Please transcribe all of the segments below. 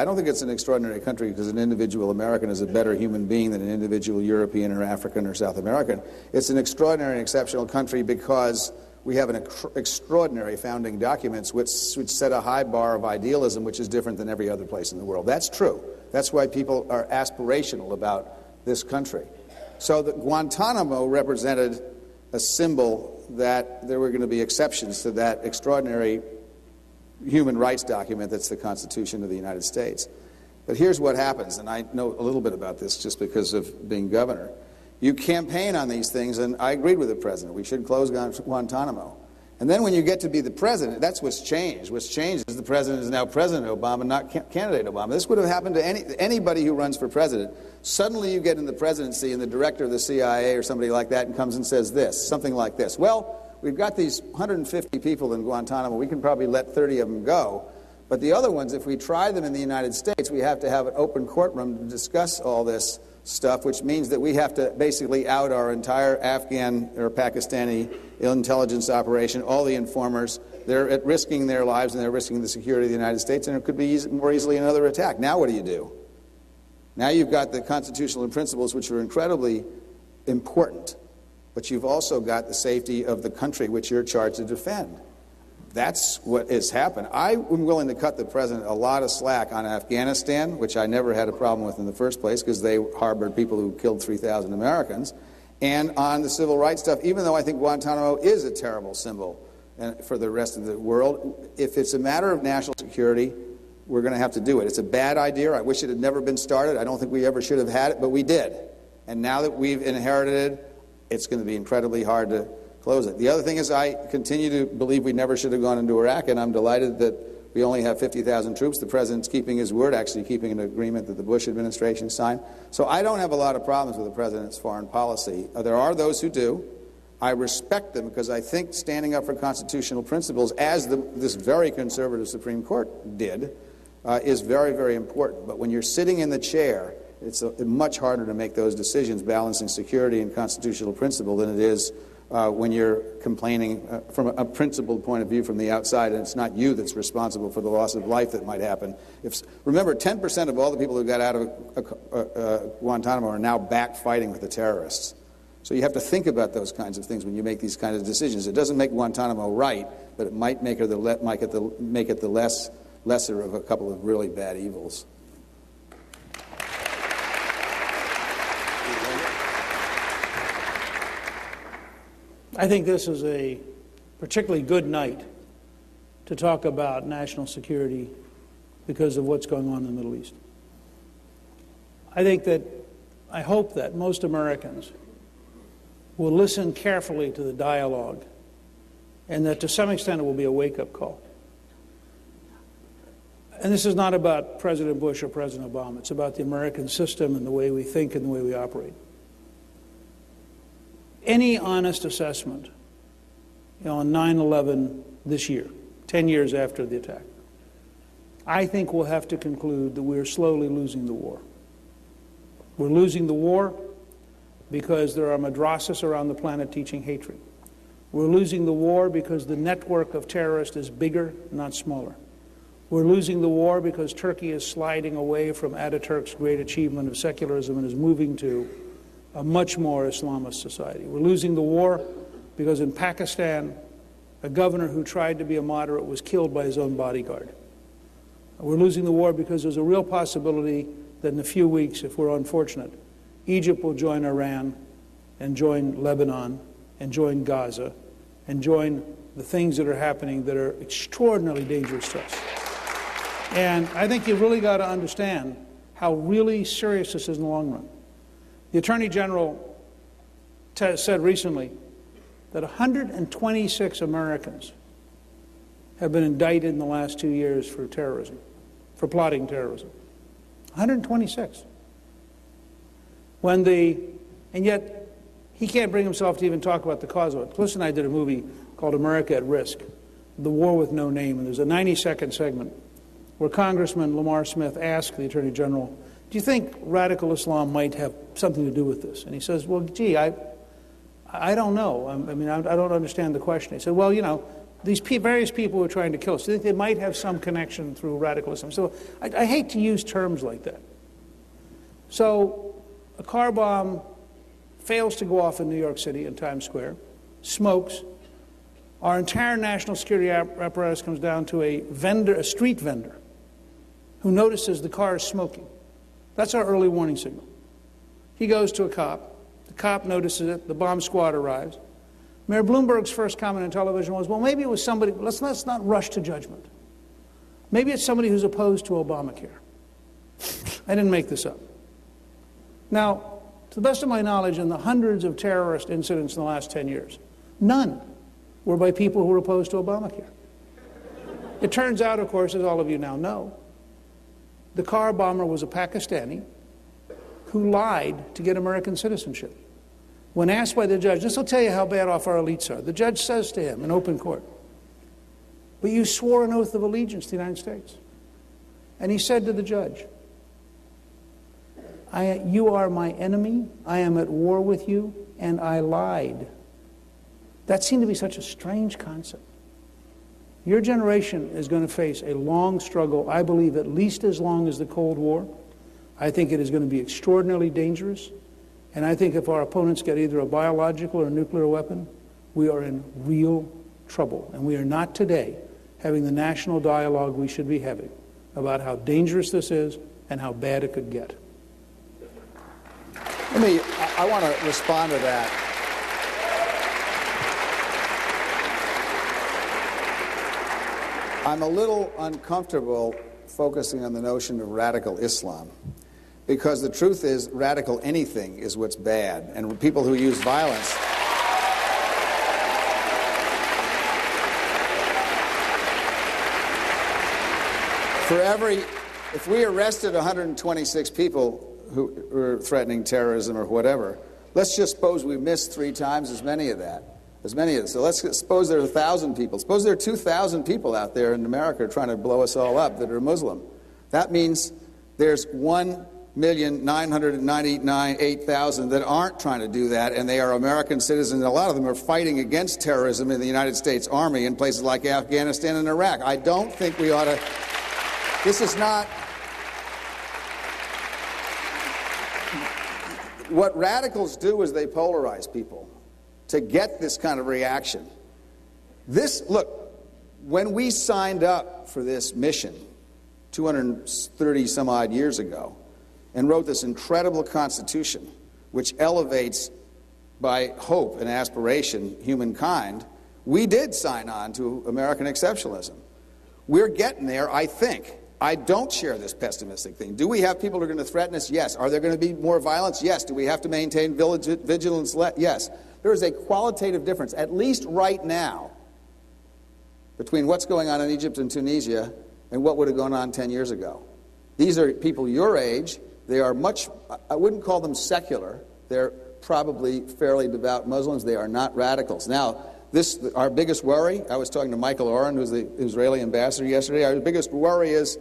I don't think it's an extraordinary country because an individual American is a better human being than an individual European or African or South American. It's an extraordinary and exceptional country because we have an extraordinary founding documents which set a high bar of idealism which is different than every other place in the world. That's true. That's why people are aspirational about this country. So the Guantanamo represented a symbol that there were going to be exceptions to that extraordinary human rights document that's the Constitution of the United States. But here's what happens, and I know a little bit about this just because of being governor. You campaign on these things, and I agreed with the president. We should close Guantanamo. And then when you get to be the president, that's what's changed. What's changed is the president is now President Obama, not candidate Obama. This would have happened to anybody who runs for president. Suddenly you get in the presidency and the director of the CIA or somebody like that and comes and says this, something like this. Well, we've got these 150 people in Guantanamo. We can probably let 30 of them go. But the other ones, if we try them in the United States, we have to have an open courtroom to discuss all this stuff, which means that we have to basically out our entire Afghan or Pakistani intelligence operation, all the informers. They're risking their lives and they're risking the security of the United States, and it could be more easily another attack. Now what do? Now you've got the constitutional principles, which are incredibly important, but you've also got the safety of the country which you're charged to defend. That's what has happened. I'm willing to cut the president a lot of slack on Afghanistan, which I never had a problem with in the first place because they harbored people who killed 3,000 Americans, and on the civil rights stuff, even though I think Guantanamo is a terrible symbol for the rest of the world. If it's a matter of national security, we're going to have to do it. It's a bad idea. I wish it had never been started. I don't think we ever should have had it, but we did. And now that we've inherited it, it's going to be incredibly hard to close it. The other thing is I continue to believe we never should have gone into Iraq, and I'm delighted that we only have 50,000 troops. The president's keeping his word, actually keeping an agreement that the Bush administration signed. So I don't have a lot of problems with the president's foreign policy. There are those who do. I respect them because I think standing up for constitutional principles, as this very conservative Supreme Court did, is very, very important. But when you're sitting in the chair, it's much harder to make those decisions balancing security and constitutional principle than it is when you're complaining from a principled point of view from the outside, and it's not you that's responsible for the loss of life that might happen. Remember, 10% of all the people who got out of Guantanamo are now back fighting with the terrorists. So you have to think about those kinds of things when you make these kinds of decisions. It doesn't make Guantanamo right, but it might make it the lesser of a couple of really bad evils. I think this is a particularly good night to talk about national security because of what's going on in the Middle East. I hope that most Americans will listen carefully to the dialogue, and that to some extent it will be a wake-up call. And this is not about President Bush or President Obama. It's about the American system and the way we think and the way we operate. Any honest assessment, on 9/11 this year, 10 years after the attack, I think we'll have to conclude that we're slowly losing the war. We're losing the war because there are madrasas around the planet teaching hatred. We're losing the war because the network of terrorists is bigger, not smaller. We're losing the war because Turkey is sliding away from Ataturk's great achievement of secularism and is moving to a much more Islamist society. We're losing the war because in Pakistan, a governor who tried to be a moderate was killed by his own bodyguard. We're losing the war because there's a real possibility that in a few weeks, if we're unfortunate, Egypt will join Iran and join Lebanon and join Gaza and join the things that are happening that are extraordinarily dangerous to us. And I think you've really got to understand how really serious this is in the long run. The Attorney General said recently that 126 Americans have been indicted in the last 2 years for terrorism, for plotting terrorism. 126. And yet, he can't bring himself to even talk about the cause of it. Cliff and I did a movie called America at Risk, The War with No Name, and there's a 90-second segment where Congressman Lamar Smith asked the Attorney General, do you think radical Islam might have something to do with this? And he says, well, gee, I don't know. I don't understand the question. He said, well, these various people who are trying to kill us, think they might have some connection through radicalism. So I hate to use terms like that. So a car bomb fails to go off in New York City in Times Square, smokes. Our entire national security apparatus comes down to a street vendor, who notices the car is smoking. That's our early warning signal. He goes to a cop. The cop notices it. The bomb squad arrives. Mayor Bloomberg's first comment on television was, well, maybe it was somebody, let's not rush to judgment. Maybe it's somebody who's opposed to Obamacare. I didn't make this up. Now, to the best of my knowledge, in the hundreds of terrorist incidents in the last 10 years, none were by people who were opposed to Obamacare. It turns out, of course, as all of you now know, the car bomber was a Pakistani who lied to get American citizenship. When asked by the judge, this will tell you how bad off our elites are, the judge says to him in open court, but you swore an oath of allegiance to the United States. And he said to the judge, you are my enemy, I am at war with you, and I lied. That seemed to be such a strange concept. Your generation is going to face a long struggle, I believe at least as long as the Cold War. I think it is going to be extraordinarily dangerous. And I think if our opponents get either a biological or a nuclear weapon, we are in real trouble. And we are not today having the national dialogue we should be having about how dangerous this is and how bad it could get. I want to respond to that. I'm a little uncomfortable focusing on the notion of radical Islam, because the truth is radical anything is what's bad, and people who use violence if we arrested 126 people who were threatening terrorism or whatever, let's just suppose we missed 3 times as many of them. So let's suppose there are 1,000 people. Suppose there are 2,000 people out there in America trying to blow us all up that are Muslim. That means there's 1,998,000 that aren't trying to do that, and they are American citizens. And a lot of them are fighting against terrorism in the United States Army in places like Afghanistan and Iraq. I don't think we ought to... This is not... What radicals do is they polarize people to get this kind of reaction. Look, when we signed up for this mission 230 some odd years ago and wrote this incredible Constitution, which elevates by hope and aspiration humankind, we did sign on to American exceptionalism. We're getting there, I think. I don't share this pessimistic thing. Do we have people who are going to threaten us? Yes. Are there going to be more violence? Yes. Do we have to maintain vigilance? Yes. There is a qualitative difference, at least right now, between what's going on in Egypt and Tunisia and what would have gone on 10 years ago. These are people your age. They are I wouldn't call them secular. They're probably fairly devout Muslims. They are not radicals. Now, our biggest worry, I was talking to Michael Oren, who's the Israeli ambassador yesterday, our biggest worry is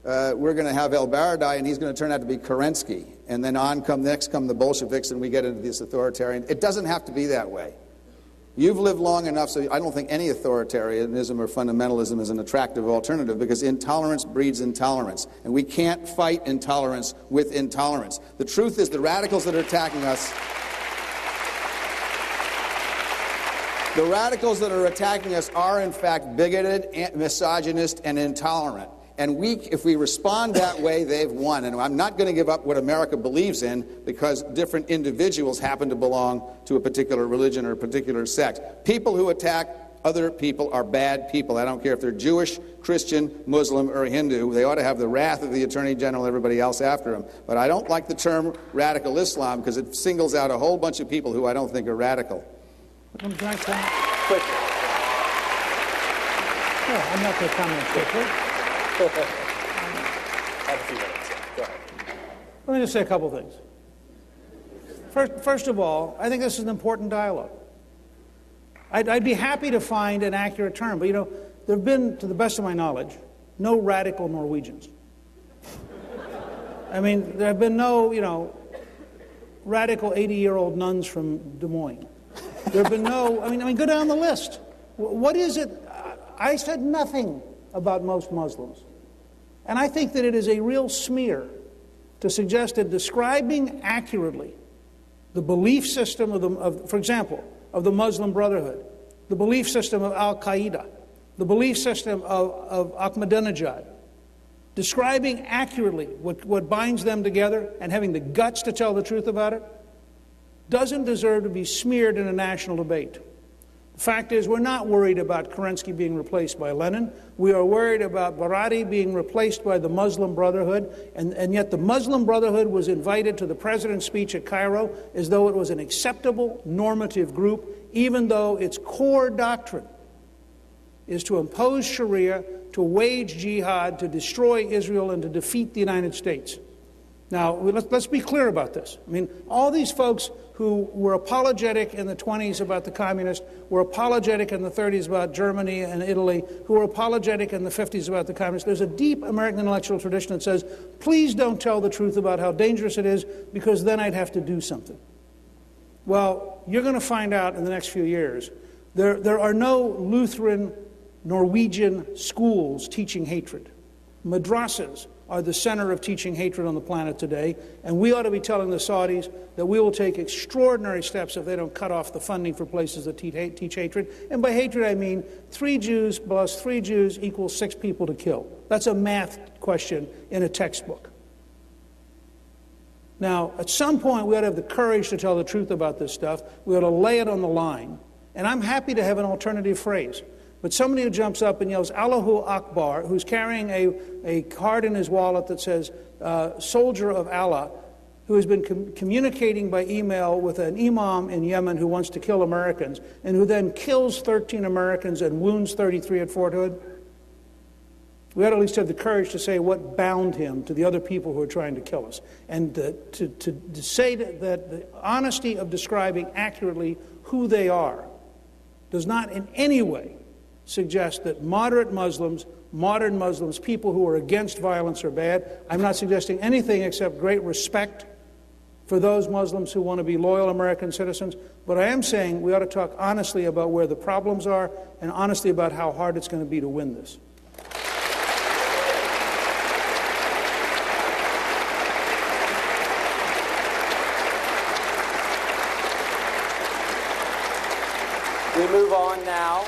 we're going to have El-Baradei, and he's going to turn out to be Kerensky. And then next come the Bolsheviks, and we get into this authoritarian. It doesn't have to be that way. You've lived long enough, so I don't think any authoritarianism or fundamentalism is an attractive alternative, because intolerance breeds intolerance. And we can't fight intolerance with intolerance. The truth is the radicals that are attacking us... The radicals that are attacking us are, in fact, bigoted, misogynist, and intolerant. And if we respond that way, they've won. And I'm not going to give up what America believes in because different individuals happen to belong to a particular religion or a particular sect. People who attack other people are bad people. I don't care if they're Jewish, Christian, Muslim, or Hindu. They ought to have the wrath of the Attorney General and everybody else after them. But I don't like the term radical Islam because it singles out a whole bunch of people who I don't think are radical. Can I comment? Quickly. No, I'm not going to comment quickly. Have a few minutes. Go ahead. Let me just say a couple things. First of all, I think this is an important dialogue. I'd be happy to find an accurate term, but, there have been, to the best of my knowledge, no radical Norwegians. I mean, there have been no, radical 80-year-old nuns from Des Moines. There have been no, go down the list. What is it? I said nothing about most Muslims. And I think that it is a real smear to suggest that describing accurately the belief system for example, of the Muslim Brotherhood, the belief system of Al-Qaeda, the belief system of Ahmadinejad, describing accurately what binds them together and having the guts to tell the truth about it, doesn't deserve to be smeared in a national debate. The fact is, we're not worried about Kerensky being replaced by Lenin. We are worried about Baradi being replaced by the Muslim Brotherhood, and yet the Muslim Brotherhood was invited to the president's speech at Cairo as though it was an acceptable, normative group, even though its core doctrine is to impose Sharia, to wage jihad, to destroy Israel, and to defeat the United States. Now, let's be clear about this. I mean, all these folks who were apologetic in the 20s about the communists, were apologetic in the 30s about Germany and Italy, who were apologetic in the 50s about the communists. There's a deep American intellectual tradition that says, please don't tell the truth about how dangerous it is, because then I'd have to do something. Well, you're going to find out in the next few years, there are no Lutheran Norwegian schools teaching hatred. Madrasas are the center of teaching hatred on the planet today, and we ought to be telling the Saudis that we will take extraordinary steps if they don't cut off the funding for places that teach hatred. And by hatred, I mean 3 Jews plus 3 Jews equals 6 people to kill. That's a math question in a textbook. Now, at some point, we ought to have the courage to tell the truth about this stuff. We ought to lay it on the line. And I'm happy to have an alternative phrase. But somebody who jumps up and yells, Allahu Akbar, who's carrying a card in his wallet that says, soldier of Allah, who has been communicating by email with an imam in Yemen who wants to kill Americans, and who then kills 13 Americans and wounds 33 at Fort Hood, we ought to at least have the courage to say what bound him to the other people who are trying to kill us. And to say that the honesty of describing accurately who they are does not in any way suggest that moderate Muslims, modern Muslims, people who are against violence are bad. I'm not suggesting anything except great respect for those Muslims who want to be loyal American citizens. But I am saying we ought to talk honestly about where the problems are and honestly about how hard it's going to be to win this. We move on now